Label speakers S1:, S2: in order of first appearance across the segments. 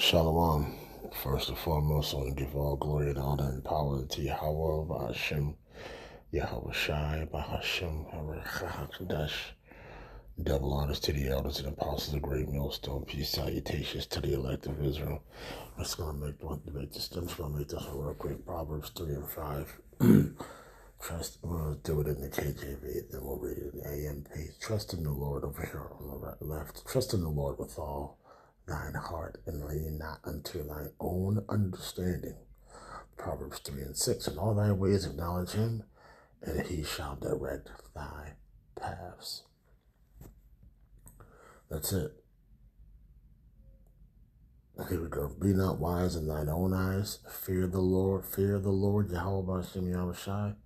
S1: Shalom. First and foremost, I want to give all glory and honor and power to Yahawah Bahasham YAHAWASHI Bahasham YAHAWASHI. Double honors to the elders and apostles of Great Millstone. Peace salutations to the elect of Israel. I'm just going to make this one real quick. Proverbs 3 and 5. Trust, we'll do it in the KJV, then we'll read it in the AMP. Trust in the Lord over here on the right, left. Trust in the Lord with all thine heart, and lean not unto thine own understanding. Proverbs 3 and 6. In all thy ways acknowledge him, and he shall direct thy paths. That's it. Here we go. Be not wise in thine own eyes. Fear the Lord, Yahawah Bahasham Yahawashi,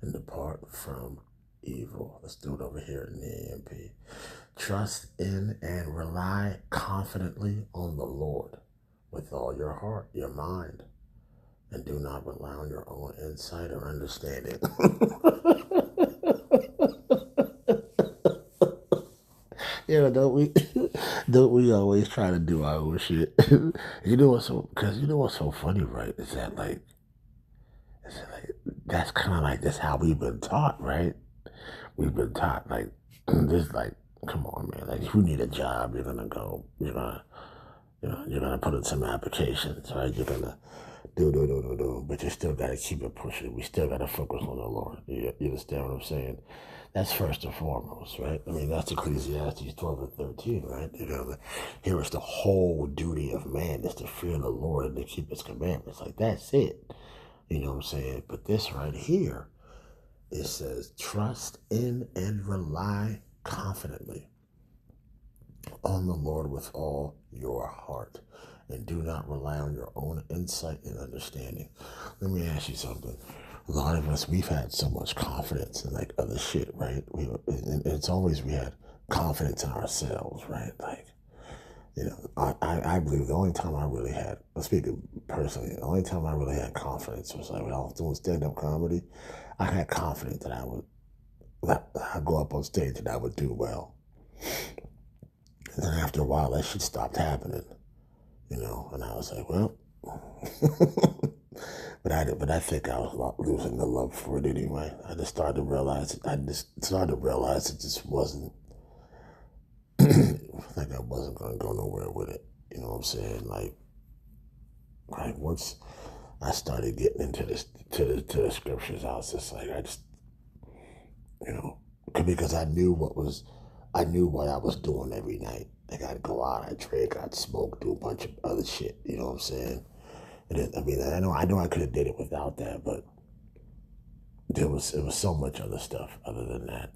S1: and depart from evil. Let's do it over here in the AMP. Trust in and rely confidently on the Lord with all your heart, your mind, and do not rely on your own insight or understanding. Yeah, don't we always try to do our own shit? You know what's so funny, right? Is that like that's kind of like that's how we've been taught, right? We've been taught like this, like, come on, man. Like, if you need a job, you're gonna go. You're gonna put in some applications, right? You're gonna do, but you still gotta keep it pushing. We still gotta focus on the Lord. You understand what I'm saying? That's first and foremost, right? I mean, that's Ecclesiastes 12 and 13, right? Here is the whole duty of man is to fear the Lord and to keep his commandments. Like, that's it. You know what I'm saying? But this right here, it says, trust in and rely confidently on the Lord with all your heart, and do not rely on your own insight and understanding. Let me ask you something. A lot of us, we've had so much confidence in like other shit, right? It's always we had confidence in ourselves, right? Like, I believe the only time I really had, speaking personally, the only time I really had confidence was like when I was doing stand-up comedy. I had confidence that I'd go up on stage and I would do well. And then after a while, that shit stopped happening, and I was like, well, but I think I was losing the love for it anyway. I just started to realize it just wasn't, like I wasn't going to go nowhere with it. You know what I'm saying? Like once I started getting into this, to the scriptures, I was just like, because I knew what I was doing every night. Like, I'd go out, I'd drink, I'd smoke, do a bunch of other shit. You know what I'm saying? And I know I could have did it without that, but it was so much other stuff other than that.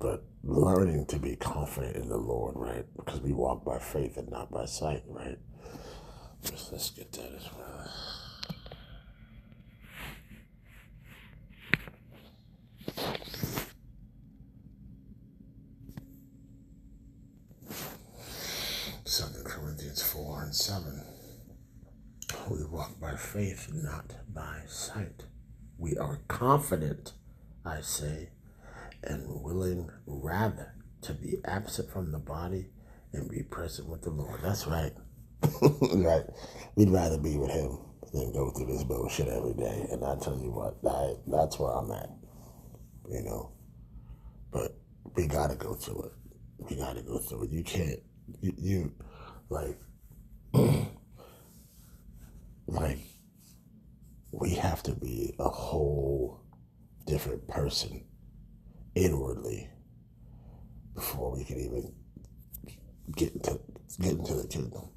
S1: But learning to be confident in the Lord, right? Because we walk by faith and not by sight, right? Let's get that as well. Second Corinthians 4 and 7. We walk by faith, not by sight. We are confident, I say, and willing rather to be absent from the body and be present with the Lord. That's right. Right. We'd rather be with him than go through this bullshit every day. And I tell you what, that's where I'm at. But we gotta go through it. We gotta go through it. You can't, like, we have to be a whole different person inwardly before we can even get into the kingdom.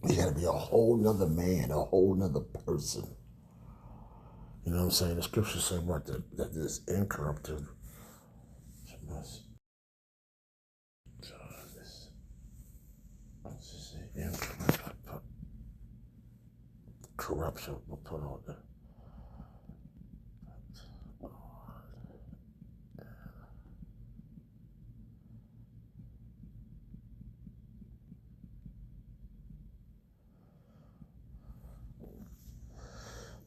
S1: You gotta be a whole nother man, a whole nother person. You know what I'm saying? The scriptures say what? That this incorruptible corruption will put on the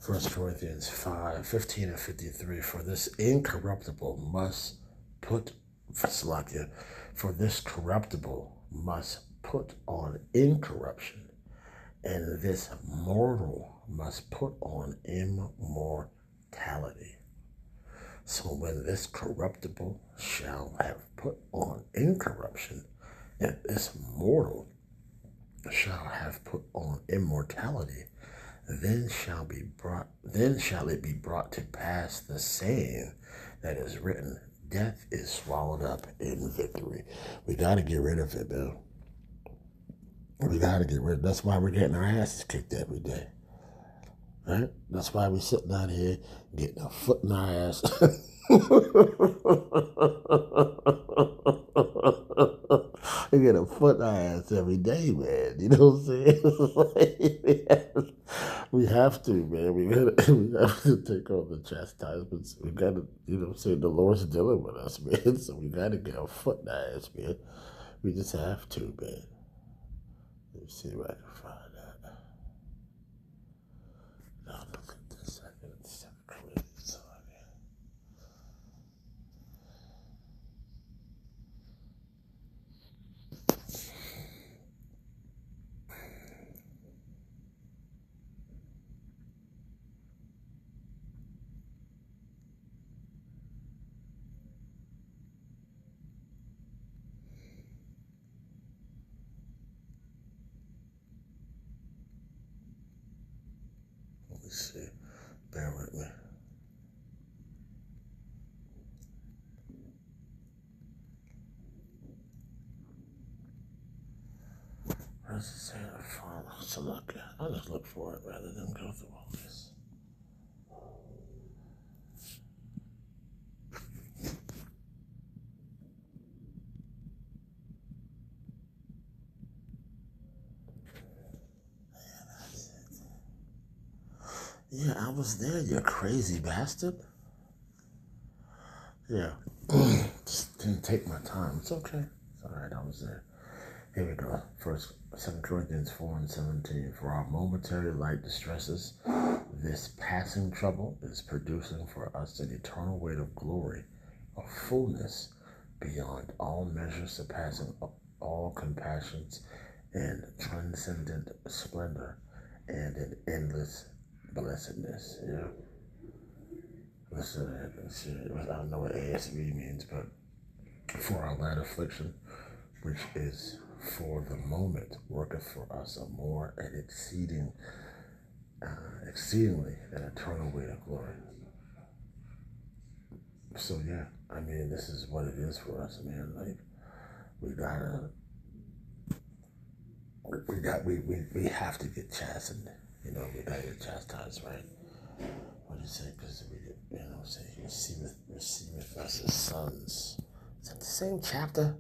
S1: 1 Corinthians 5:15 and 53. For this incorruptible must put, For this corruptible must put on incorruption, and this mortal must put on immortality. So when this corruptible shall have put on incorruption, and this mortal shall have put on immortality, then shall it be brought to pass the saying that is written, death is swallowed up in victory. We got to get rid of it, Bill. We got to get rid of it. That's why we're getting our asses kicked every day. Right? That's why we're sitting out here getting a foot in our ass. We get a foot in our ass every day, man. You know what I'm saying? We have to, man. We have to take on the chastisements. We got to, you know what I'm saying? The Lord's dealing with us, man. So we got to get a foot in our ass, man. We just have to, man. Let me see if I can find that. Now look at this. I got to set a crazy song here. Let me see. Bear with me. What does it say? So look, I'll just look for it rather than go through all this. Yeah, I was there, you crazy bastard. Yeah. Just didn't take my time. It's okay. It's all right. I was there. Here we go. First, 2 Corinthians 4:17. For our momentary light distresses, this passing trouble is producing for us an eternal weight of glory, of fullness, beyond all measure, surpassing all compassions, and transcendent splendor, and an endless blessedness. Yeah. Listen, I don't know what ASV means, but for our light affliction, which is for the moment, worketh for us a more and exceedingly an eternal weight of glory. So yeah, I mean, this is what it is for us, man. Like, we have to get chastened. You know, we gotta get chastised, right? What is it? Because we, you know, say receiveth us as sons. Is that the same chapter?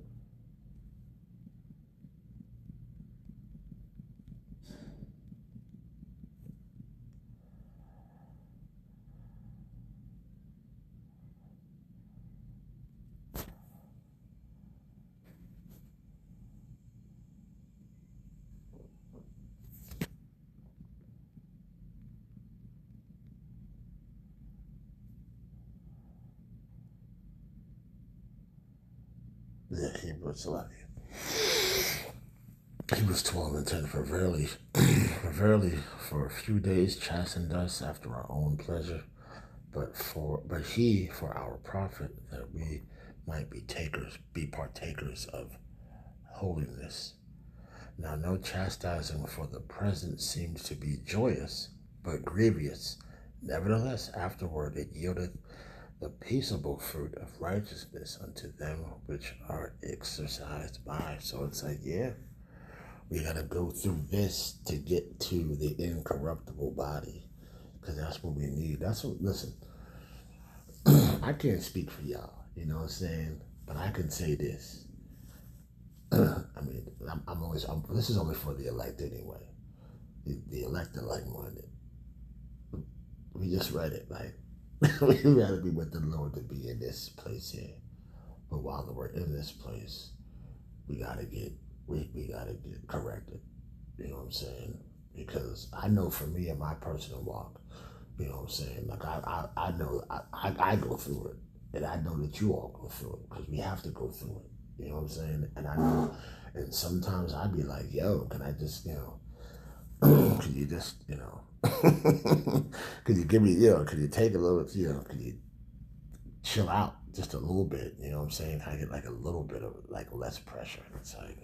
S1: Yeah, Hebrews 11. Hebrews 12:10. For verily, for a few days chastened us after our own pleasure, but he for our profit, that we might be partakers of holiness. Now no chastising for the present seems to be joyous, but grievous. Nevertheless, afterward it yieldeth the peaceable fruit of righteousness unto them which are exercised by. So it's like, yeah, we got to go through this to get to the incorruptible body, because that's what we need. That's what, listen, I can't speak for y'all, you know what I'm saying? But I can say this. I mean, this is only for the elect anyway. The elect are like-minded. We just read it, like, we'd rather be with the Lord than be in this place here. But while we're in this place, we gotta get corrected. You know what I'm saying? Because I know for me in my personal walk, you know what I'm saying? Like I know I go through it, and I know that you all go through it, because we have to go through it. You know what I'm saying? And I know, and sometimes I'd be like, yo, can I just, could you just, could you give me, could you take a little, could you chill out just a little bit? You know what I'm saying? Can I get like a little bit of like less pressure? And it's like,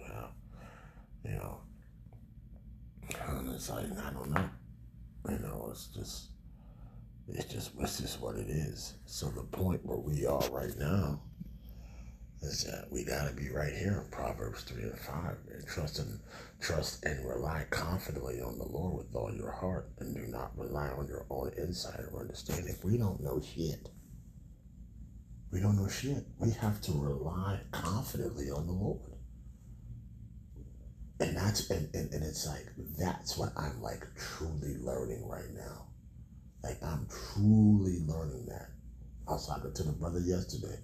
S1: you know, and it's like, I don't know. It's just what it is. So the point where we are right now is that we got to be right here in Proverbs 3 and 5. And trust and rely confidently on the Lord with all your heart, and do not rely on your own insight or understanding. If we don't know shit, we don't know shit. We have to rely confidently on the Lord. And it's like, that's what I'm like truly learning right now. Like, I'm truly learning that. I was talking to the brother yesterday.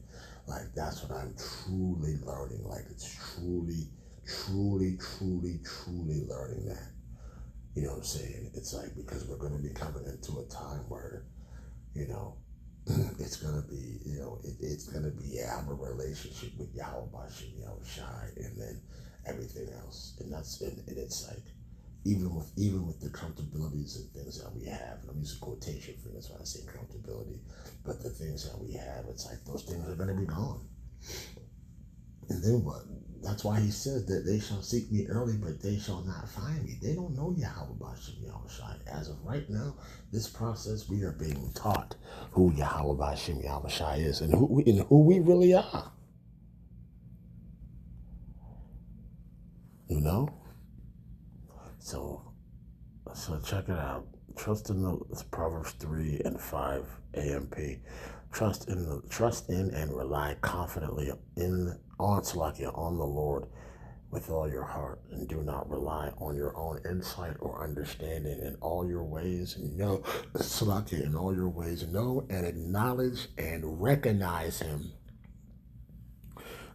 S1: Like, that's what I'm truly learning. Like, it's truly, truly, truly, truly learning that. You know what I'm saying? It's like, because we're going to be coming into a time where, it's going to be, it's going to be our relationship with Yahawah Bahasham Yahawashi, and then everything else. And it's like, even with the comfortabilities and things that we have, and I'm using quotation fingers when I say comfortability, but the things that we have, it's like those things are going to be gone. And then what? That's why he says that they shall seek me early, but they shall not find me. They don't know Yahawah Bahasham Yahawashi. As of right now, this process, we are being taught who Yahawah Bahasham Yahawashi is, and who we really are. You know? So check it out. Trust in the Proverbs 3 and 5 AMP. Trust in and rely confidently on the Lord with all your heart, and do not rely on your own insight or understanding. In all your ways, in all your ways, know and acknowledge and recognize him.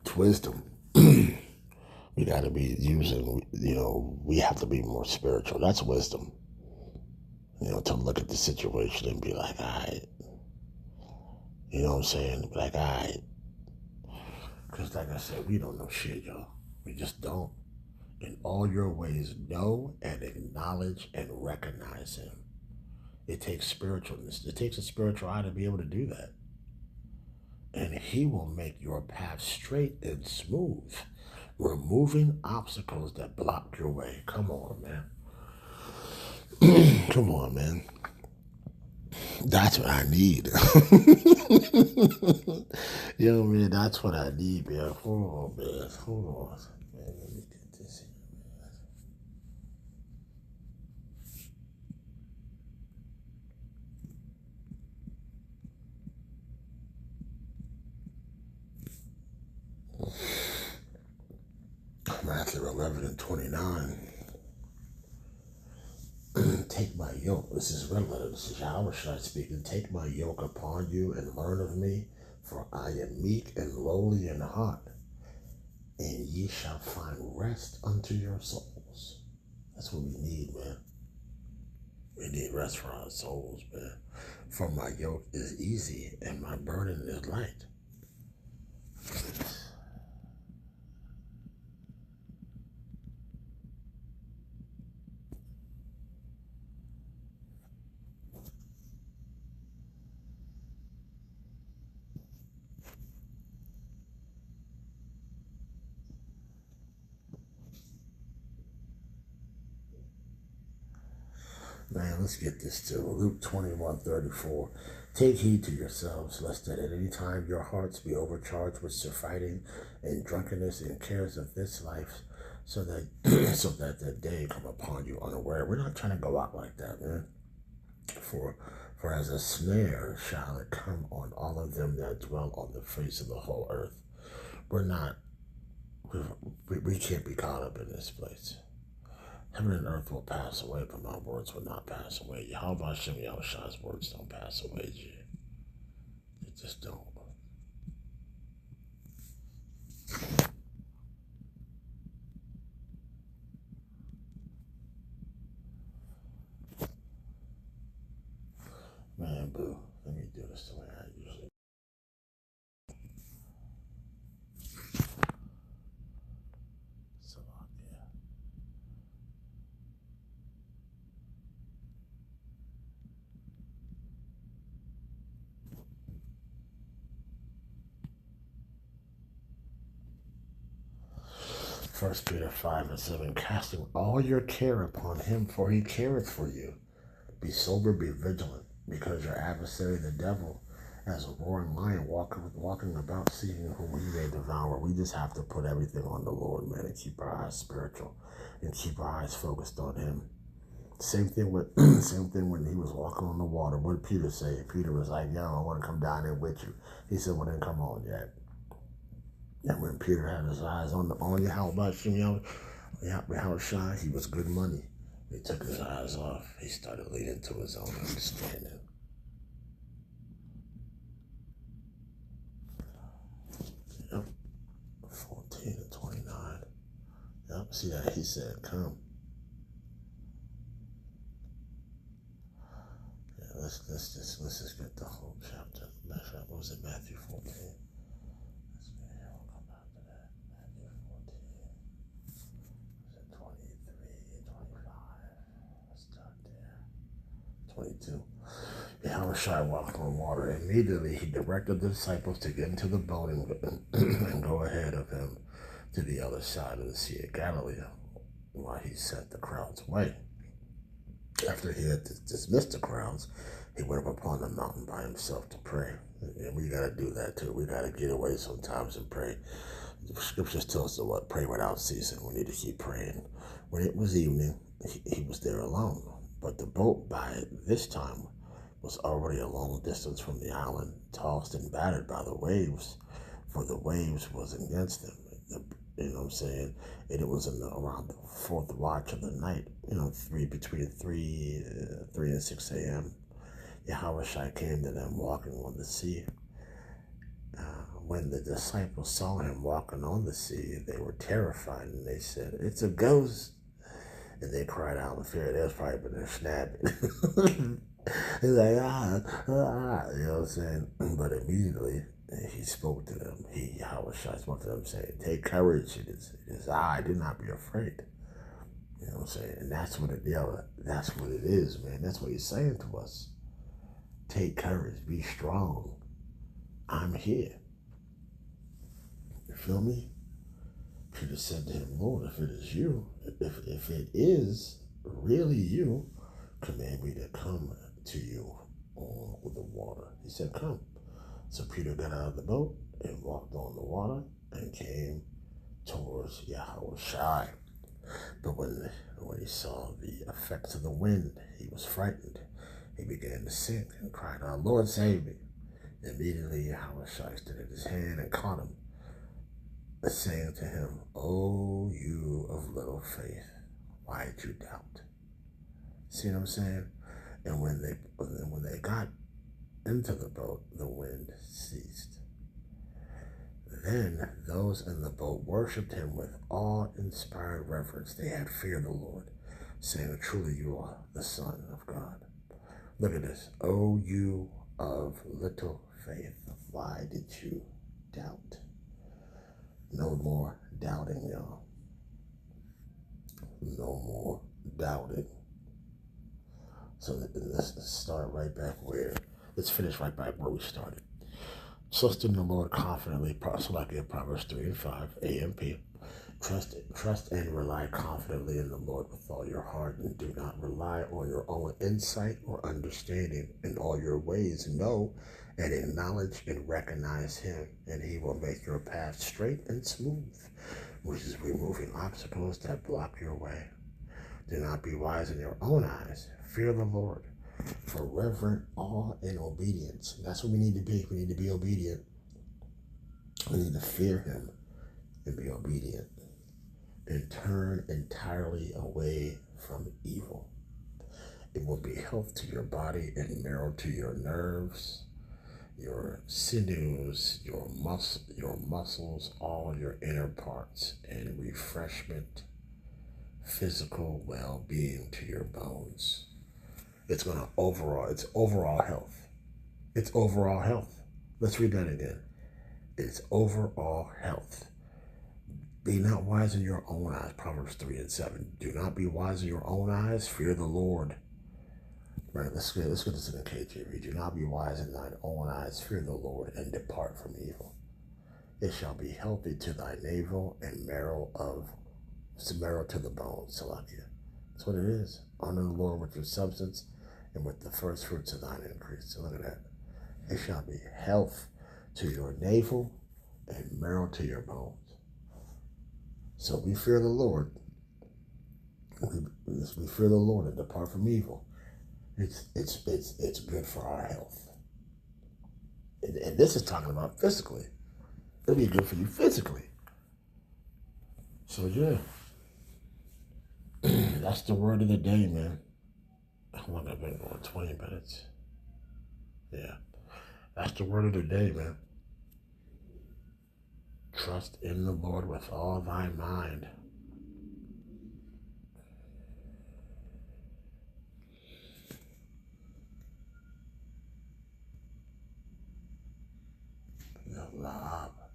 S1: It's wisdom. We got to be using, we have to be more spiritual. That's wisdom. To look at the situation and be like, all right. You know what I'm saying? Be like, all right. Because like I said, we don't know shit, y'all. We just don't. In all your ways, know and acknowledge and recognize him. It takes spiritualness. It takes a spiritual eye to be able to do that. And he will make your path straight and smooth, removing obstacles that block your way. Come on, man. Come on, man. That's what I need. Yo, man, that's what I need, man. Hold on, man. Hold on. Man, let me get this here, man. Matthew 11 and 29. Take my yoke. This is relevant. This is Yahawashi speaking. Take my yoke upon you and learn of me, for I am meek and lowly in heart, and ye shall find rest unto your souls. That's what we need, man. We need rest for our souls, man. For my yoke is easy and my burden is light. Man, let's get this to Luke 21:34. Take heed to yourselves, lest at any time your hearts be overcharged with surfeiting and drunkenness and cares of this life, so that so that the day come upon you unaware. We're not trying to go out like that, man. For as a snare shall it come on all of them that dwell on the face of the whole earth. We can't be caught up in this place. Heaven and earth will pass away, but my words will not pass away. Yahawah Bahasham Yahawashi's words don't pass away, G. They just don't. Man, boo. Let me do this the way I usually. First Peter 5:7, casting all your care upon him, for he careth for you. Be sober, be vigilant, because your adversary, the devil, as a roaring lion, walking about, seeking whom he may devour. We just have to put everything on the Lord, man, and keep our eyes spiritual and keep our eyes focused on him. Same thing when he was walking on the water. What did Peter say? Peter was like, yo, I want to come down there with you. He said, well, then come on, Jack. And when Peter had his eyes on Yahawah Bahasham Yahawashi, he was good money. He took his eyes off. He started leaning to his own understanding. Yep. 14 and 29. Yep. See that? He said, come. Yeah, let's just get the whole chapter. What was it? Matthew 14. We'll come back to that. Matthew 14. Was it 23, 25? Let's start there. 22. Yahawashi walked on water. Immediately he directed the disciples to get into the boat and go ahead of him to the other side of the Sea of Galilee, while he sent the crowds away. After he had dismissed the crowds, he went up upon the mountain by himself to pray. And we got to do that too. We got to get away sometimes and pray. The scriptures tell us to pray without ceasing. We need to keep praying. When it was evening, he was there alone. But the boat by this time was already a long distance from the island, tossed and battered by the waves, for the waves was against them. You know what I'm saying? And it was around the fourth watch of the night, between 3 and 6 a.m. Yahawashi came to them walking on the sea. When the disciples saw him walking on the sea, they were terrified, and they said, it's a ghost. And they cried out in fear. They was probably been snapping. He's like, you know what I'm saying? But immediately, he spoke to them. Yahawashi spoke to them, saying, take courage. It is I. Do not be afraid. You know what I'm saying? And that's what it is, man. That's what he's saying to us. Take courage. Be strong. I'm here. You feel me? Peter said to him, Lord, if it is you, if it is really you, command me to come to you on the water. He said, come. So Peter got out of the boat and walked on the water and came towards Yahawashi. But when he saw the effects of the wind, he was frightened. He began to sink and cried out, Lord, save me. Immediately Yahawashi extended his hand and caught him, saying to him, O you of little faith, why did you doubt? See what I'm saying? And when they got into the boat, the wind ceased. Then those in the boat worshipped him with awe-inspired reverence. They had fear of the Lord, saying, truly you are the Son of God. Look at this. O you of little faith, why did you doubt? No more doubting, y'all. No more doubting. So let's start right back let's finish right back where we started. Trust in the Lord confidently, like Proverbs 3 and 5, AMP. Trust and rely confidently in the Lord with all your heart, and do not rely on your own insight or understanding. In all your ways, know and acknowledge and recognize him, and he will make your path straight and smooth, which is removing obstacles that block your way. Do not be wise in your own eyes. Fear the Lord, for reverent awe and obedience. That's what we need to be. We need to be obedient. We need to fear him and be obedient, and turn entirely away from evil. It will be health to your body and marrow to your nerves, your sinews, your muscles, all your inner parts, and refreshment, physical well-being to your bones. It's overall health. It's overall health. Let's read that again. It's overall health. Be not wise in your own eyes, Proverbs 3 and 7. Do not be wise in your own eyes. Fear the Lord. Right, let's get this in the KJV. Do not be wise in thine own eyes. Fear the Lord, and depart from evil. It shall be healthy to thy navel and marrow of It's the marrow to the bones, Salakia. That's what it is. Honor the Lord with your substance and with the first fruits of thine increase. So look at that. It shall be health to your navel and marrow to your bones. So we fear the Lord. We fear the Lord and depart from evil. It's good for our health. And this is talking about physically. It'll be good for you physically. So yeah. That's the word of the day, man. How long have I been going? 20 minutes. Yeah. That's the word of the day, man. Trust in the Lord with all thy mind.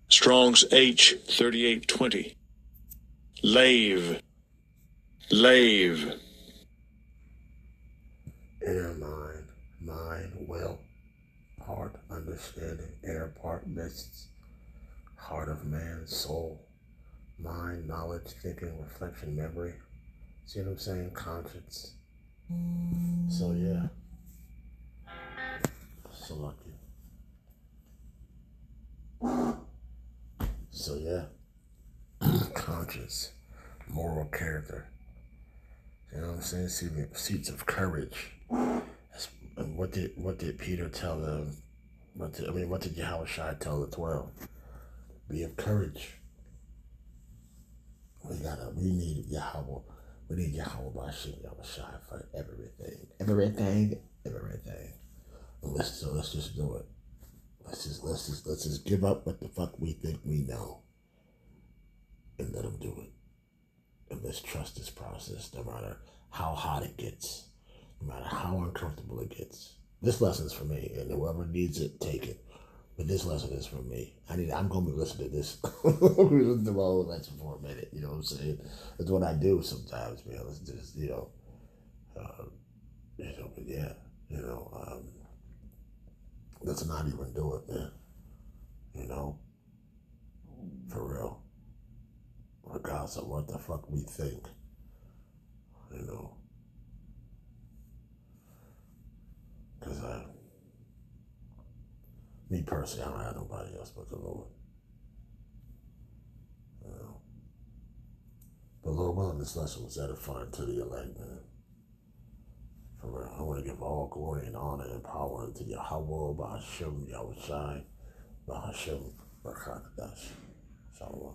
S2: Strong's H 3820. Lave. Lave.
S1: Inner mind, will, heart, understanding, inner part, mists, heart of man, soul, mind, knowledge, thinking, reflection, memory. See what I'm saying? Conscience. So yeah. So lucky. So yeah. Conscience, moral character. You know what I'm saying? Seats of courage. And what did Peter tell them? What did Yahawashi tell the 12? Be of courage. We need Yahweh. We need Yahawah Bahasham YAHAWASHI for everything. Everything. So let's just do it. Let's just give up what the fuck we think we know. And let them do it. And let's trust this process, no matter how hot it gets, no matter how uncomfortable it gets. This lesson's for me, and whoever needs it, take it. But this lesson is for me. I'm going to be listening to this. I'm going to be listening to my whole lesson for a minute. You know what I'm saying? That's what I do sometimes, man. Let's just, but yeah, let's not even do it, man. For real. Regardless of what the fuck we think, because me personally, I don't have nobody else but the Lord. But Lord willing, this lesson was edifying to the elect, man. For real, I want to give all glory and honor and power to Yahawah Bahasham YAHAWASHI Bahasham Bahasham. Shalom.